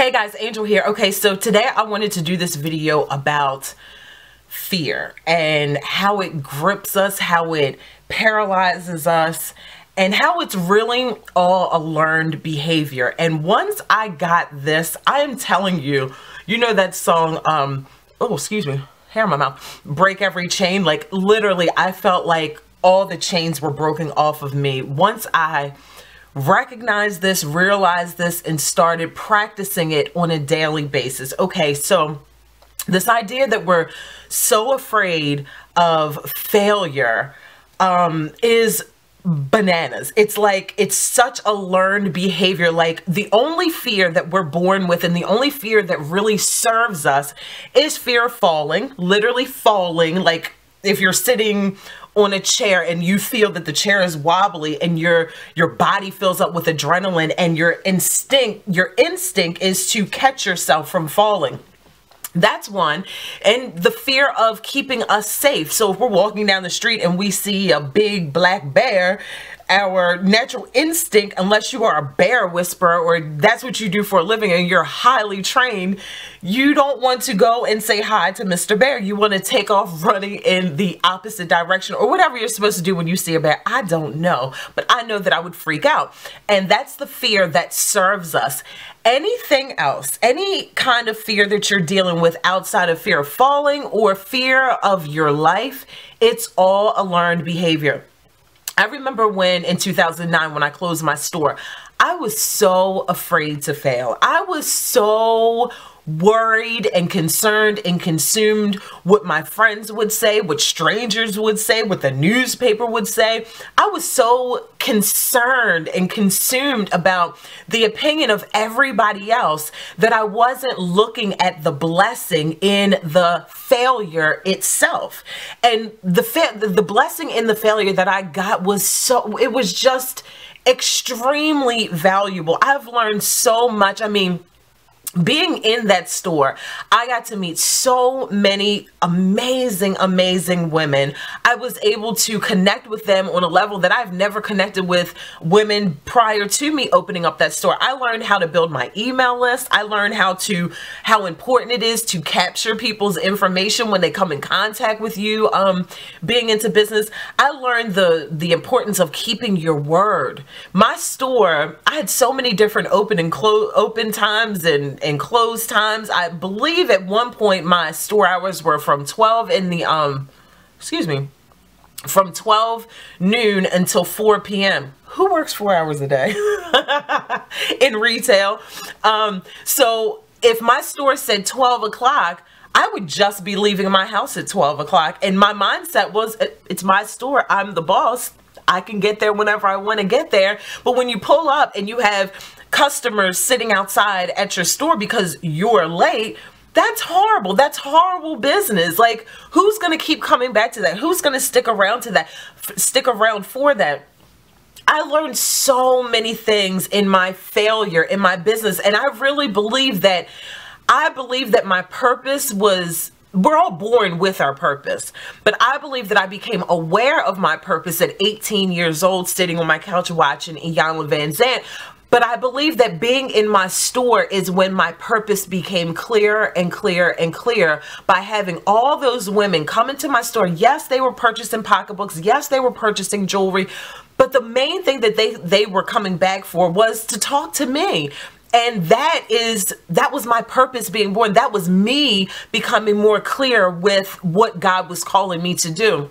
Hey guys, Angel here. Okay, so today I wanted to do this video about fear and how it grips us, how it paralyzes us, and how it's really all a learned behavior. And once I got this, I am telling you, you know that song, oh, excuse me, hair in my mouth, Break Every Chain. Like literally, I felt like all the chains were broken off of me once I recognized this, realized this, and started practicing it on a daily basis. Okay, so this idea that we're so afraid of failure is bananas. It's like, it's such a learned behavior. Like the only fear that we're born with and the only fear that really serves us is fear of falling, literally falling. Like if you're sitting on a chair and you feel that the chair is wobbly and your body fills up with adrenaline and your instinct is to catch yourself from falling. That's one. And the fear of keeping us safe. So if we're walking down the street and we see a big black bear, our natural instinct, unless you are a bear whisperer or that's what you do for a living and you're highly trained, you don't want to go and say hi to Mr. Bear. You want to take off running in the opposite direction or whatever you're supposed to do when you see a bear. I don't know, but I know that I would freak out. And that's the fear that serves us. Anything else, any kind of fear that you're dealing with outside of fear of falling or fear of your life, it's all a learned behavior. I remember when in 2009, when I closed my store, I was so afraid to fail. I was so worried and concerned and consumed what my friends would say, what strangers would say, what the newspaper would say. I was so concerned and consumed about the opinion of everybody else that I wasn't looking at the blessing in the failure itself. And the blessing in the failure that I got was it was just extremely valuable. I've learned so much. I mean, being in that store, I got to meet so many amazing women. I was able to connect with them on a level that I've never connected with women prior to me opening up that store. I learned how to build my email list. I learned how important it is to capture people's information when they come in contact with you. Being into business, I learned the importance of keeping your word. My store, I had so many different open times and close times. I believe at one point my store hours were from 12 in the from 12 noon until 4 p.m. Who works 4 hours a day in retail? So if my store said 12 o'clock, I would just be leaving my house at 12 o'clock. And my mindset was, it's my store, I'm the boss, I can get there whenever I want to get there. But when you pull up and you have customers sitting outside at your store because you're late, that's horrible. That's horrible business. Like, who's going to keep coming back to that? Who's going to stick around to that? Stick around for that? I learned so many things in my failure in my business, and I really believe that my purpose was, we're all born with our purpose, but I believe that I became aware of my purpose at 18 years old, sitting on my couch watching Iyanla Vanzant. But I believe that being in my store is when my purpose became clearer and clearer and clearer by having all those women come into my store. Yes, they were purchasing pocketbooks. Yes, they were purchasing jewelry. But the main thing that they were coming back for was to talk to me. And that was my purpose being born. That was me becoming more clear with what God was calling me to do.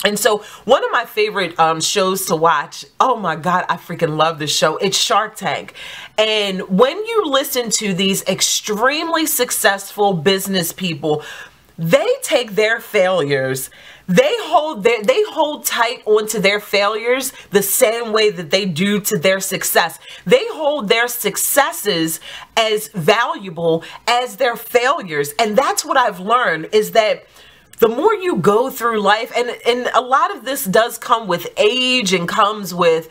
And so one of my favorite shows to watch, oh my God, I freaking love this show. It's Shark Tank. And when you listen to these extremely successful business people, they take their failures, they hold tight onto their failures the same way that they do to their success. They hold their successes as valuable as their failures. And that's what I've learned, is that the more you go through life, and a lot of this does come with age and comes with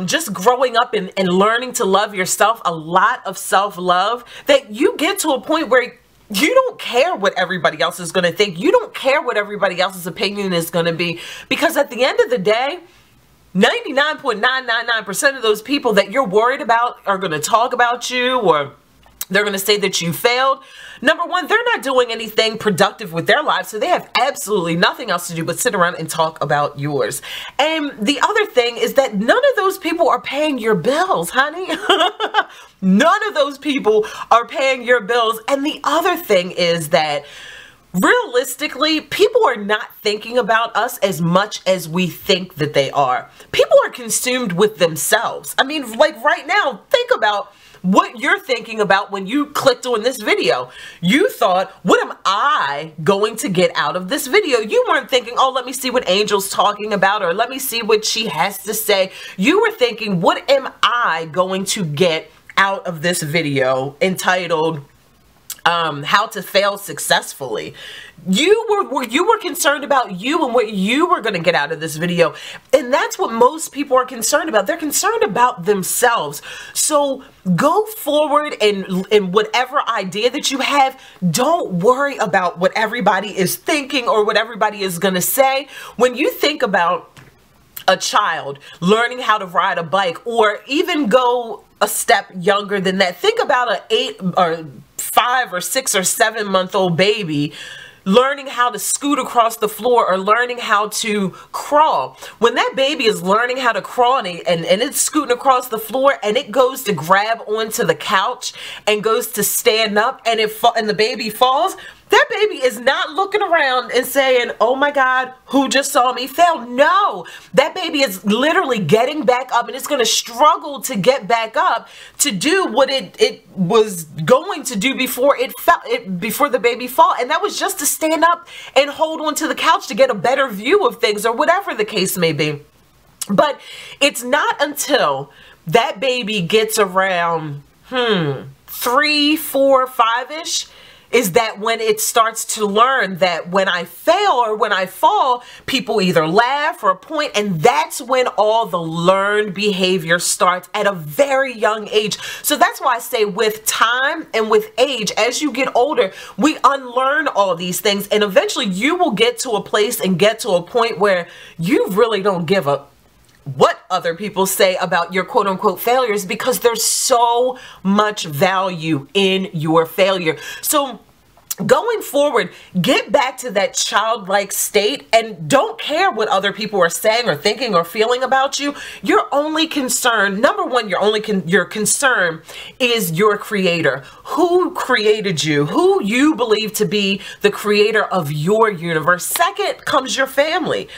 just growing up and learning to love yourself, a lot of self-love, that you get to a point where you don't care what everybody else is going to think. You don't care what everybody else's opinion is going to be, because at the end of the day, 99.999% of those people that you're worried about are going to talk about you or They're going to say that you failed. Number one, they're not doing anything productive with their lives, so they have absolutely nothing else to do but sit around and talk about yours. And the other thing is that none of those people are paying your bills, honey. None of those people are paying your bills. And the other thing is that realistically, people are not thinking about us as much as we think that they are. People are consumed with themselves. I mean, like right now, think about what you're thinking about when you clicked on this video. You thought, what am I going to get out of this video? You weren't thinking, oh, let me see what Angel's talking about, or let me see what she has to say. You were thinking, what am I going to get out of this video entitled how to fail successfully? You were concerned about you and what you were going to get out of this video. And that's what most people are concerned about. They're concerned about themselves. So go forward in whatever idea that you have. Don't worry about what everybody is thinking or what everybody is going to say. When you think about a child learning how to ride a bike, or even go a step younger than that, think about an 8 or 5 or 6 or 7 month old baby learning how to scoot across the floor or learning how to crawl. When that baby is learning how to crawl and it's scooting across the floor and it goes to grab onto the couch and goes to stand up and the baby falls, that baby is not looking around and saying, oh my God, who just saw me fail? No, that baby is literally getting back up, and it's going to struggle to get back up to do what it was going to do before before the baby fall. And that was just to stand up and hold onto the couch to get a better view of things, or whatever the case may be. But it's not until that baby gets around 3, 4, 5-ish is that when it starts to learn that when I fail or when I fall, people either laugh or point, and that's when all the learned behavior starts at a very young age. So that's why I say with time and with age, as you get older, we unlearn all these things, and eventually you will get to a place and get to a point where you really don't give up what other people say about your quote-unquote failures, because there's so much value in your failure. So going forward, get back to that childlike state and don't care what other people are saying or thinking or feeling about you. Your only concern, number one, your concern is your creator. Who created you? Who you believe to be the creator of your universe. Second comes your family.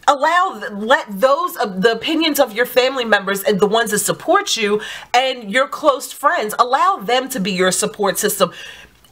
Let those the opinions of your family members and the ones that support you and your close friends, allow them to be your support system.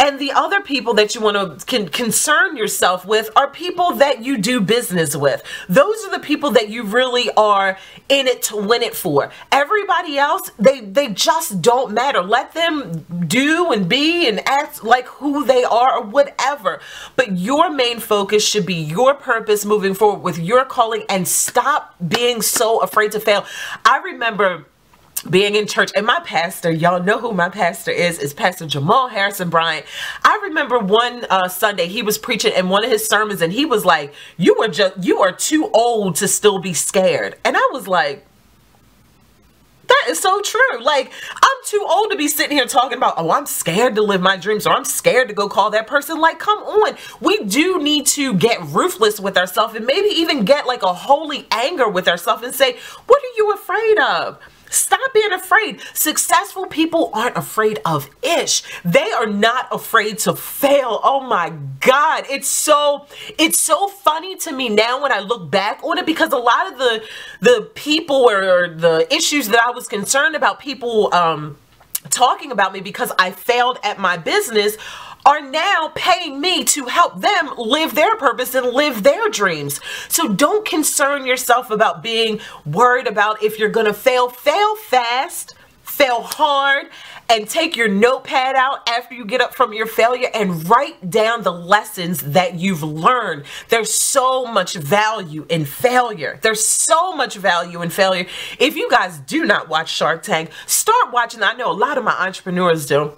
And the other people that you want to concern yourself with are people that you do business with. Those are the people that you really are in it to win it for. Everybody else, they just don't matter. Let them do and be and act like who they are or whatever. But your main focus should be your purpose moving forward with your calling, and stop being so afraid to fail. I remember being in church, and my pastor, y'all know who my pastor is Pastor Jamal Harrison Bryant. I remember one Sunday he was preaching in one of his sermons, and he was like, you are too old to still be scared. And I was like, that is so true. Like, I'm too old to be sitting here talking about, oh, I'm scared to live my dreams, or I'm scared to go call that person. Like, come on. We do need to get ruthless with ourselves, and maybe even get like a holy anger with ourselves and say, what are you afraid of? Stop being afraid. Successful people aren't afraid of ish. They are not afraid to fail. Oh my God. It's so funny to me now when I look back on it, because a lot of the people or the issues that I was concerned about people talking about me because I failed at my business are now paying me to help them live their purpose and live their dreams. So don't concern yourself about being worried about if you're gonna fail. Fail fast, fail hard, and take your notepad out after you get up from your failure and write down the lessons that you've learned. There's so much value in failure. There's so much value in failure. If you guys do not watch Shark Tank, start watching. I know a lot of my entrepreneurs do.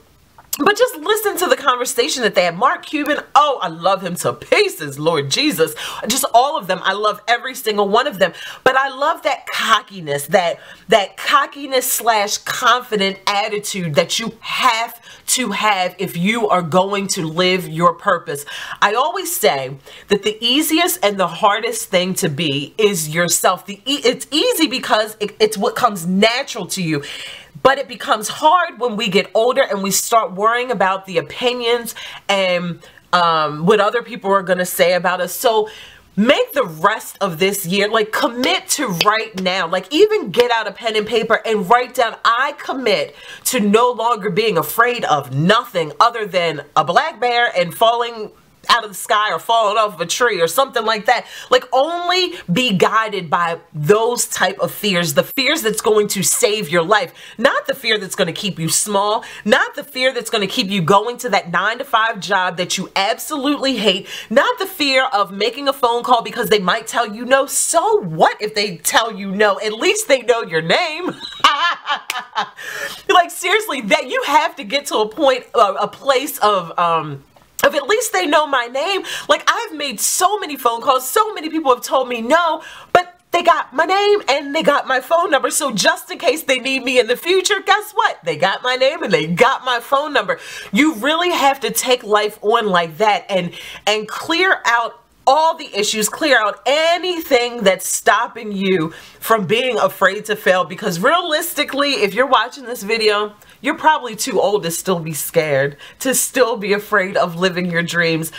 But just listen to the conversation that they had. Mark Cuban, oh, I love him to pieces, Lord Jesus. Just all of them. I love every single one of them. But I love that cockiness, that cockiness / confident attitude that you have to have if you are going to live your purpose. I always say that the easiest and the hardest thing to be is yourself. It's easy because it's what comes natural to you. But it becomes hard when we get older and we start worrying about the opinions and what other people are going to say about us. So make the rest of this year, like, commit to right now. Like, even get out a pen and paper and write down, I commit to no longer being afraid of nothing other than a black bear and falling out of the sky or falling off of a tree or something like that. Like, only be guided by those type of fears, the fears that's going to save your life, not the fear that's going to keep you small, not the fear that's going to keep you going to that 9-to-5 job that you absolutely hate, not the fear of making a phone call because they might tell you no. So what if they tell you no? At least they know your name. Like, seriously, that you have to get to a point, a place of at least they know my name. Like, I've made so many phone calls, so many people have told me no, but they got my name and they got my phone number. So just in case they need me in the future, guess what? They got my name and they got my phone number. You really have to take life on like that and clear out all the issues, clear out anything that's stopping you from being afraid to fail. Because realistically, if you're watching this video, you're probably too old to still be scared, to still be afraid of living your dreams.